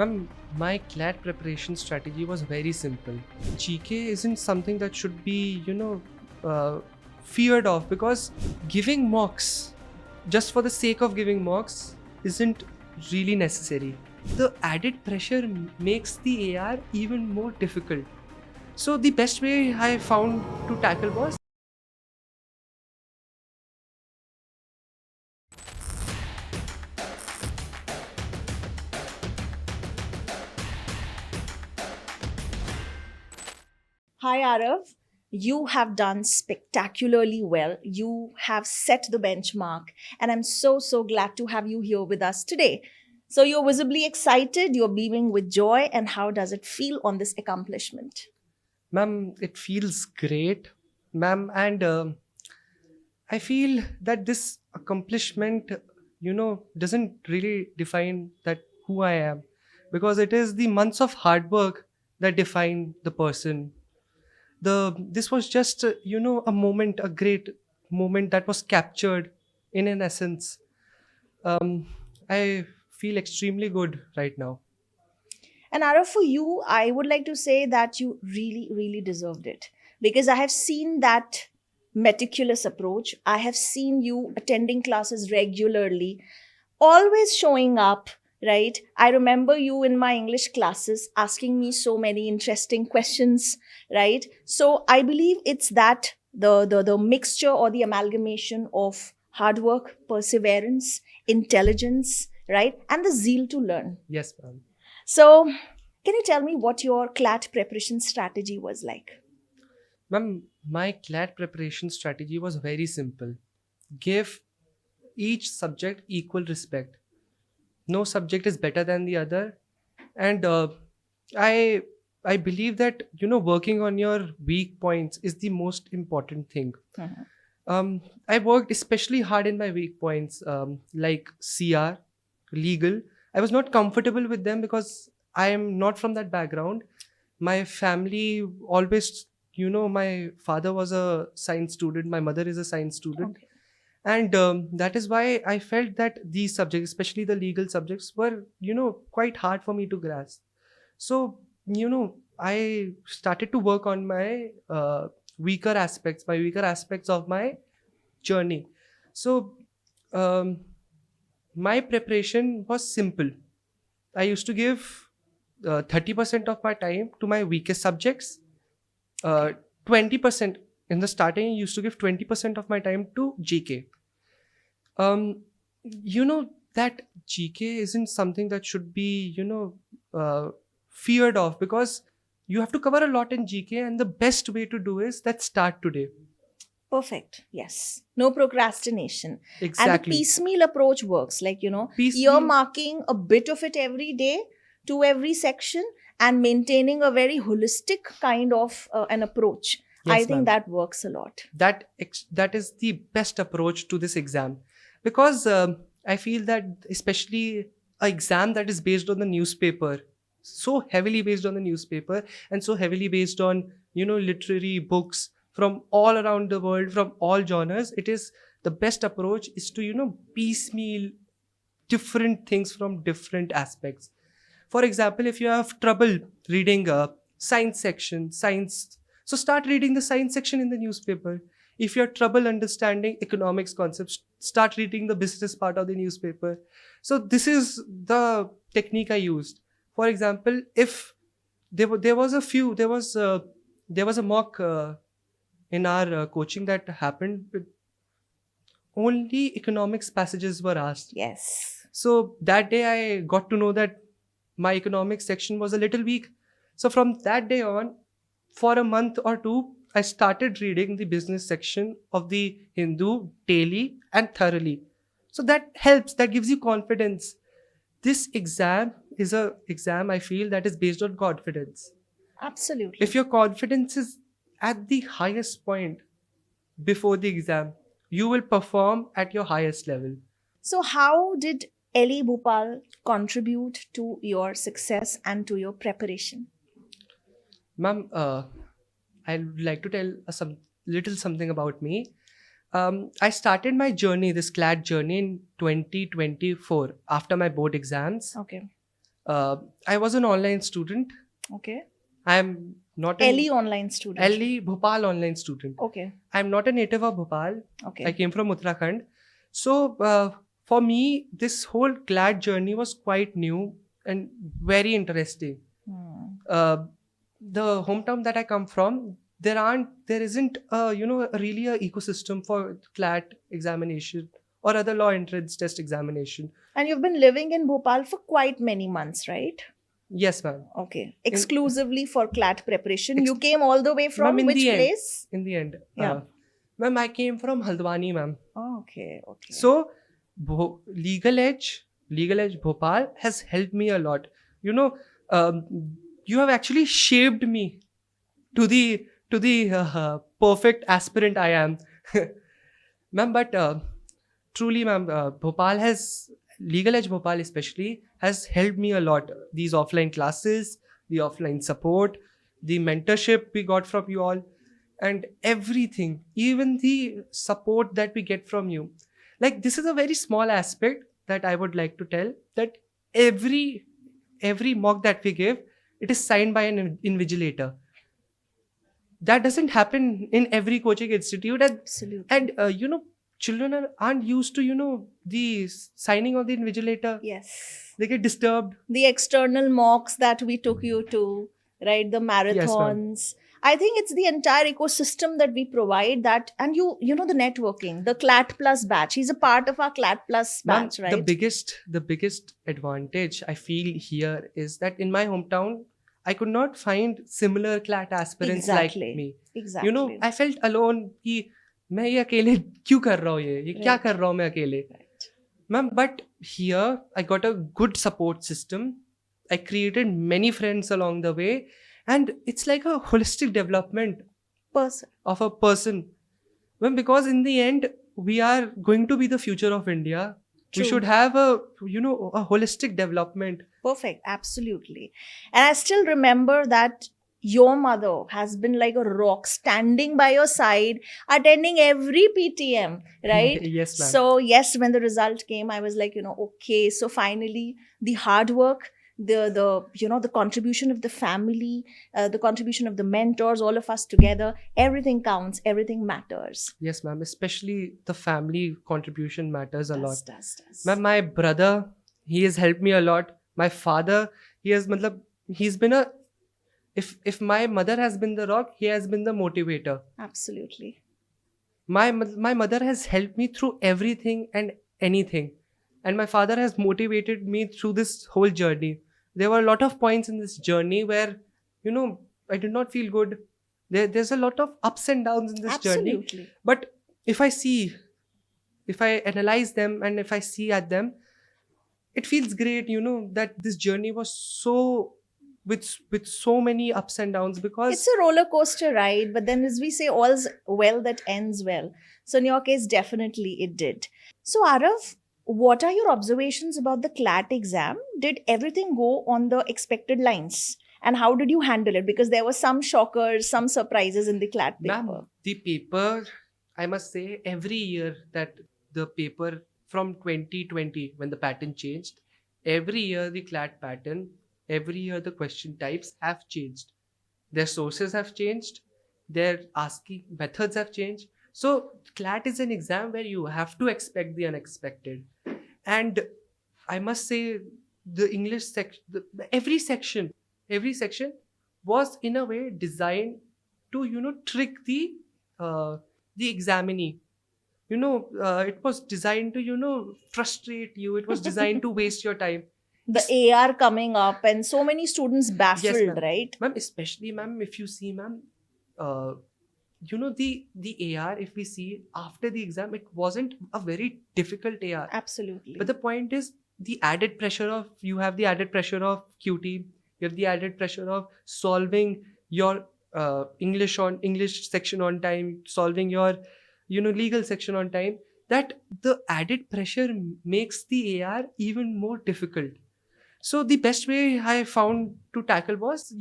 Ma'am, my CLAT preparation strategy was very simple. GK isn't something that should be, feared of, because giving mocks just for the sake of giving mocks isn't really necessary. The added pressure makes the AR even more difficult. So the best way I found to tackle was Hi, Arav. You have done spectacularly well. You have set the benchmark, and I'm so glad to have you here with us today. So, you're visibly excited, you're beaming with joy, and how does it feel on this accomplishment? ma'am, it feels great, ma'am, and I feel that this accomplishment, doesn't really define that who I am, because it is the months of hard work that define the person. This was just a moment, a great moment that was captured in an essence. Um, I feel extremely good right now. And Arav, for you, I would like to say that you really deserved it because I have seen that meticulous approach. I have seen you attending classes regularly, always showing up, right? I remember you in my English classes asking me so many interesting questions, right? So I believe it's that the mixture or the amalgamation of hard work, perseverance, intelligence, right? And the zeal to learn. Yes, ma'am. So can you tell me what your CLAT preparation strategy was like? Ma'am, my CLAT preparation strategy was very simple. Give each subject equal respect. No subject is better than the other, and i I believe that working on your weak points is the most important thing. Mhm. I worked especially hard in my weak points, like CR, legal. I was not comfortable with them because I am not from that background. My family always, my father was a science student, my mother is a science student, Okay. and that is why I felt that these subjects, especially the legal subjects, were quite hard for me to grasp. So I started to work on my weaker aspects of my journey. So um, my preparation was simple. I used to give 30% of my time to my weakest subjects. uh, Okay. 20% in the starting, I used to give 20% of my time to GK. um that GK isn't something that should be feared of, because you have to cover a lot in GK, and the best way to do is that start today. Perfect. Yes. No procrastination. And the Exactly. piecemeal approach works. Like, Piecemeal. earmarking a bit of it every day to every section and maintaining a very holistic kind of an approach. I Yes, think ma'am. that works a lot. That is the best approach to this exam, because I feel that, especially a exam that is based on the newspaper, so heavily based on the newspaper, and so heavily based on literary books from all around the world, from all genres, it is the best approach is to piecemeal different things from different aspects. For example, if you have trouble reading a science section, science, so start reading the science section in the newspaper. If you have trouble understanding economics concepts, start reading the business part of the newspaper. So this is the technique I used. For example, if there was a mock in our coaching that happened. Only economics passages were asked. Yes. So that day I got to know that my economics section was a little weak. So from that day on, for a month or two, I started reading the business section of the Hindu daily and thoroughly. So that helps, that gives you confidence. This exam is a exam, I feel, that is based on confidence. If Absolutely. your confidence is at the highest point before the exam, you will perform at your highest level. So, how did Ellie Bhopal contribute to your success and to your preparation? Ma'am, I'd like to tell some little something about me. I started my journey, this CLAD journey, in 2024 after my board exams. Okay. I was an online student. Okay. I'm not an LE online student. LE Bhopal online student. Okay. I'm not a native of Bhopal. Okay. I came from Uttarakhand. So for me, this whole CLAT journey was quite new and very interesting. Hmm. The hometown that I come from, there isn't really a ecosystem for CLAT examination or other law entrance test examination. And you've been living in Bhopal for quite many months, right? Yes, ma'am. Okay. Exclusively for CLAT preparation. You came all the way from Ma'am, in which the end. place? In the end, Yeah. ma'am, I came from Haldwani, ma'am. Oh, okay. Okay. So, Legal Edge Bhopal has helped me a lot. You know, you have actually shaped me to the perfect aspirant I am, ma'am. But truly, ma'am, Legal Edge Bhopal especially has helped me a lot. These offline classes, the offline support, the mentorship we got from you all, and everything, even the support that we get from you. Like, this is a very small aspect that I would like to tell, that every mock that we give, it is signed by an invigilator. That doesn't happen in every coaching institute. Absolutely. And children aren't used to the signing of the invigilator. Yes. They get disturbed. The external mocks that we took you to, right? The marathons. I think it's the entire ecosystem that we provide that, and you know the networking, the CLAT Plus batch. He's a part of our CLAT Plus Ma'am, batch, right? the biggest advantage I feel here is that in my hometown, I could not find similar CLAT aspirants like me. Exactly. I felt alone कि मैं ये अकेले क्यों कर रहा हूँ ये क्या Right. कर रहा हूँ मैं अकेले. Right. Ma'am, but here I got a good support system. I created many friends along the way, and it's like a holistic development Person. of a person. Well, because in the end, we are going to be the future of India. True. We should have a holistic development. Perfect. Absolutely. And I still remember that your mother has been like a rock, standing by your side, attending every PTM, right? Yes, ma'am. So, yes, when the result came, I was like, okay. So finally, the hard work, the contribution of the family, the contribution of the mentors, all of us together, everything counts, everything matters. Yes, ma'am. Especially the family contribution matters a lot. Does. Ma'am, my brother, he has helped me a lot. My father, he's been a, if my mother has been the rock, he has been the motivator. Absolutely. My mother has helped me through everything and anything, and my father has motivated me through this whole journey. There were a lot of points in this journey where I did not feel good. There's a lot of ups and downs in this journey. Absolutely. But if I analyze them and if I see at them, it feels great, that this journey was so with so many ups and downs, because It's a roller coaster ride, but then as we say, all's well that ends well. So in your case, definitely it did. So Arav, what are your observations about the CLAT exam? Did everything go on the expected lines? And how did you handle it? Because there were some shockers, some surprises in the CLAT paper. ma'am, the paper, I must say, every year that the paper from 2020, when the pattern changed, every year the CLAT pattern, every year the question types have changed. Their sources have changed. Their asking methods have changed. So CLAT is an exam where you have to expect the unexpected. And I must say, the English section, every section was in a way designed to trick the examinee. It was designed to frustrate you. It was designed to waste your time. The AR coming up and so many students baffled, ma'am. right? Ma'am, especially, ma'am, if you see, ma'am, the AR, if we see after the exam, it wasn't a very difficult AR. Absolutely. But the point is, you have the added pressure of QT, you have the added pressure of solving your English section on time, solving your legal section on time. That the added pressure makes the AR even more difficult. So the best way I found to tackle was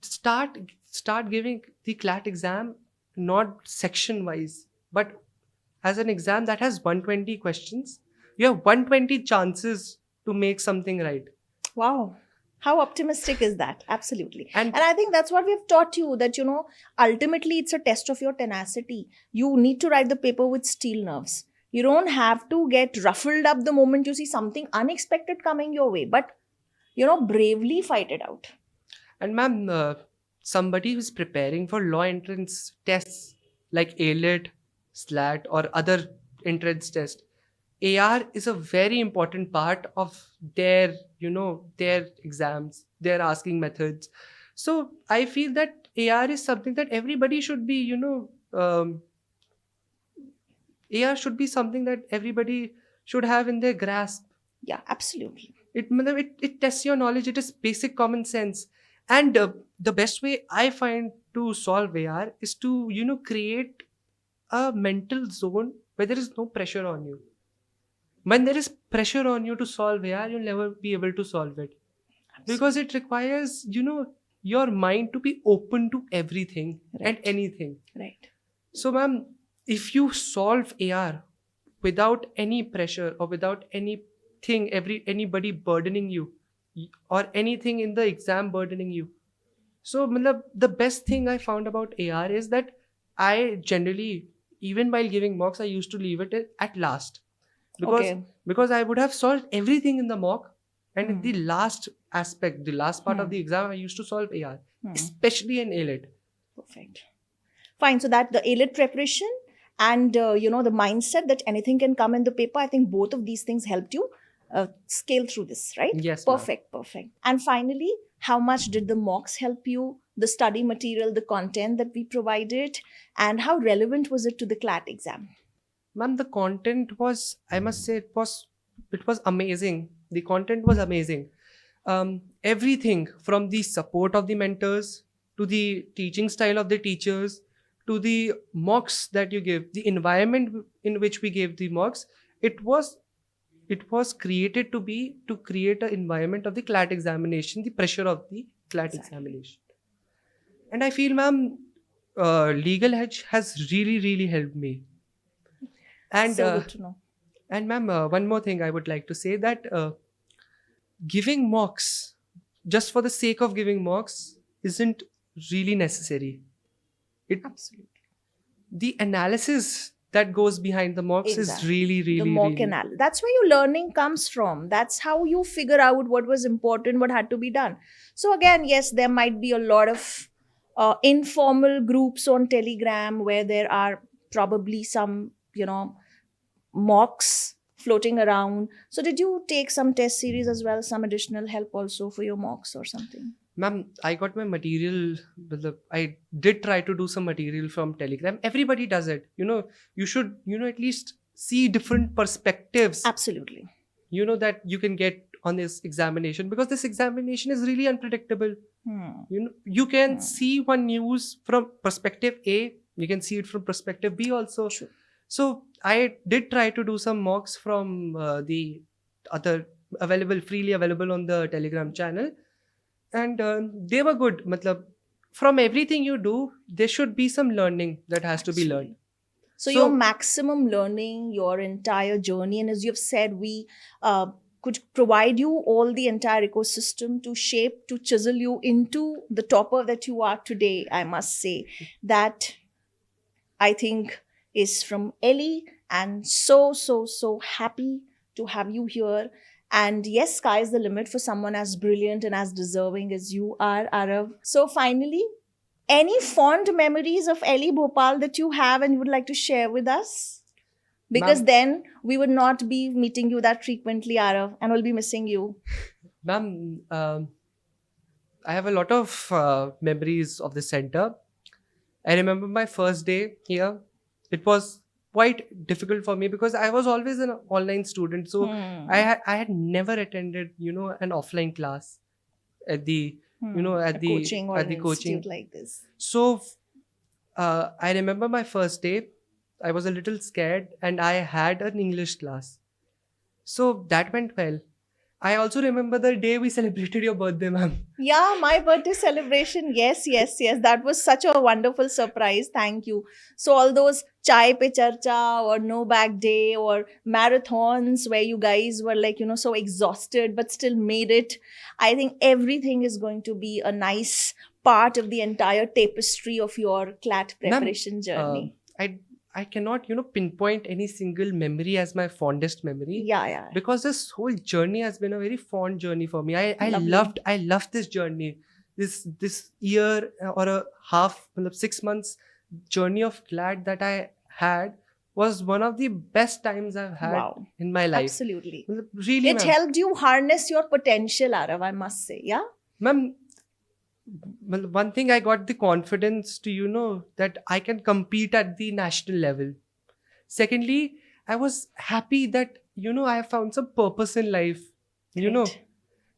start giving the CLAT exam not section wise, but as an exam that has 120 questions You have 120 chances to make something right. Wow. How optimistic is that? Absolutely. And And I think that's what we've taught you, that, ultimately it's a test of your tenacity. You need to write the paper with steel nerves. You don't have to get ruffled up the moment you see something unexpected coming your way, but, bravely fight it out. And ma'am, somebody who's preparing for law entrance tests like ALET, SLAT, or other entrance tests, AR is a very important part of their exams, their asking methods. So I feel that AR is something that everybody should be, AR should be something that everybody should have in their grasp. Yeah, absolutely. It tests your knowledge. It is basic common sense. And the best way I find to solve AR is to create a mental zone where there is no pressure on you. When there is pressure on you to solve AR, you'll never be able to solve it, because it requires your mind to be open to everything and Right. anything. Right. So ma'am, if you solve AR without any pressure or without anybody burdening you, or anything in the exam burdening you, so matlab, the best thing I found about AR is that I generally, even while giving mocks, I used to leave it at last, because Okay. I would have solved everything in the mock, and in Hmm. the last aspect, the last part of Hmm. the exam, I used to solve AR, Hmm. especially in ALET. Perfect. Fine. So that the ALET preparation and the mindset that anything can come in the paper, I think both of these things helped you scale through this, right? Yes, ma'am. Perfect. Perfect. And finally, how much did the mocks help you? The study material, the content that we provided, and how relevant was it to the CLAT exam? Ma'am, the content was, I must say, it was amazing. The content was amazing. Everything from the support of the mentors to the teaching style of the teachers to the mocks that you give, the environment in which we gave the mocks, it was created to create an environment of the CLAT examination, the pressure of the CLAT Exactly. examination. And I feel, ma'am, Legal Edge has really, really helped me. And So good to know. ma'am, one more thing I would like to say, that giving mocks just for the sake of giving mocks isn't really necessary. It Absolutely. The analysis that goes behind the mocks is Exactly. really, The really, mock really. analysis. That's where your learning comes from. That's how you figure out what was important, what had to be done. So, again, yes, there might be a lot of informal groups on Telegram where there are probably some, mocks floating around. So, did you take some test series as well, some additional help also for your mocks or something? Ma'am, I got my material. I did try to do some material from Telegram. Everybody does it. You should, at least see different perspectives, Absolutely. that you can get on this examination, because this examination is really unpredictable. Hmm. You can Hmm. see one news from perspective A, you can see it from perspective B also. True. So I did try to do some mocks from the other freely available on the Telegram channel, and they were good. Matlab, from everything you do, there should be some learning that has to be learned. Absolutely. So, your So maximum learning, your entire journey, and as you've said, we could provide you all the entire ecosystem to shape, to chisel you into the topper that you are today. I must say that I think is from Ellie, and so, so, so happy to have you here. And yes, sky is the limit for someone as brilliant and as deserving as you are, Arav. So, finally, any fond memories of Ellie Bhopal that you have and you would like to share with us? Because ma'am, then we would not be meeting you that frequently, Arav, and we'll be missing you. ma'am, I have a lot of memories of the center. I remember my first day here. It was quite difficult for me because I was always an online student. So Hmm. I had never attended, an offline class at the, A coaching or at an the institute coaching. like this. So I remember my first day. I was a little scared and I had an English class. So that went well. I also remember the day we celebrated your birthday, ma'am. Yeah, my birthday celebration. Yes, yes, yes. That was such a wonderful surprise. Thank you. So all those chai pe charcha or no bag day or marathons where you guys were like, so exhausted but still made it. I think everything is going to be a nice part of the entire tapestry of your CLAT Ma'am, preparation journey. I cannot pinpoint any single memory as my fondest memory, Yeah, yeah. because this whole journey has been a very fond journey for me. I Lovely. loved this journey. This year or a half, 6 months journey of CLAT that I had was one of the best times I've had Wow. in my life. Absolutely. Really, It ma'am. helped you harness your potential, Arav, I must say. Yeah? Ma'am, well, one thing, I got the confidence to that I can compete at the national level. Secondly, I was happy that I have found some purpose in life. Great.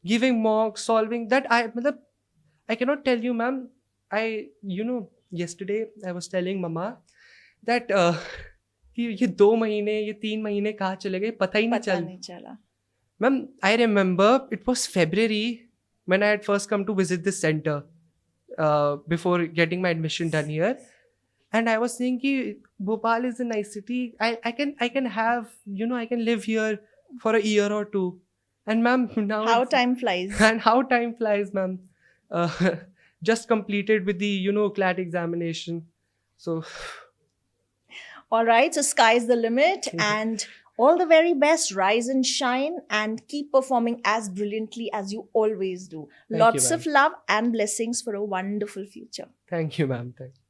Giving mocks, solving that. I cannot tell you, ma'am. I yesterday I was telling mama that ये 2 महीने, ये 3 महीने कहाँ चले गए पता ही नहीं Pata चल. nahi chala. Ma'am, I remember it was February when I had first come to visit this center before getting my admission done here. And I was saying ki Bhopal is a nice city. I can have, I can live here for a year or two. And ma'am, now How it's- time flies. and how time flies, ma'am. Uh, just completed with the, CLAT examination. So, All right, so sky's the limit, Mhm. and all the very best. Rise and shine, and keep performing as brilliantly as you always do. Thank you, Lots ma'am. of love and blessings for a wonderful future. thank you, ma'am. Thank you.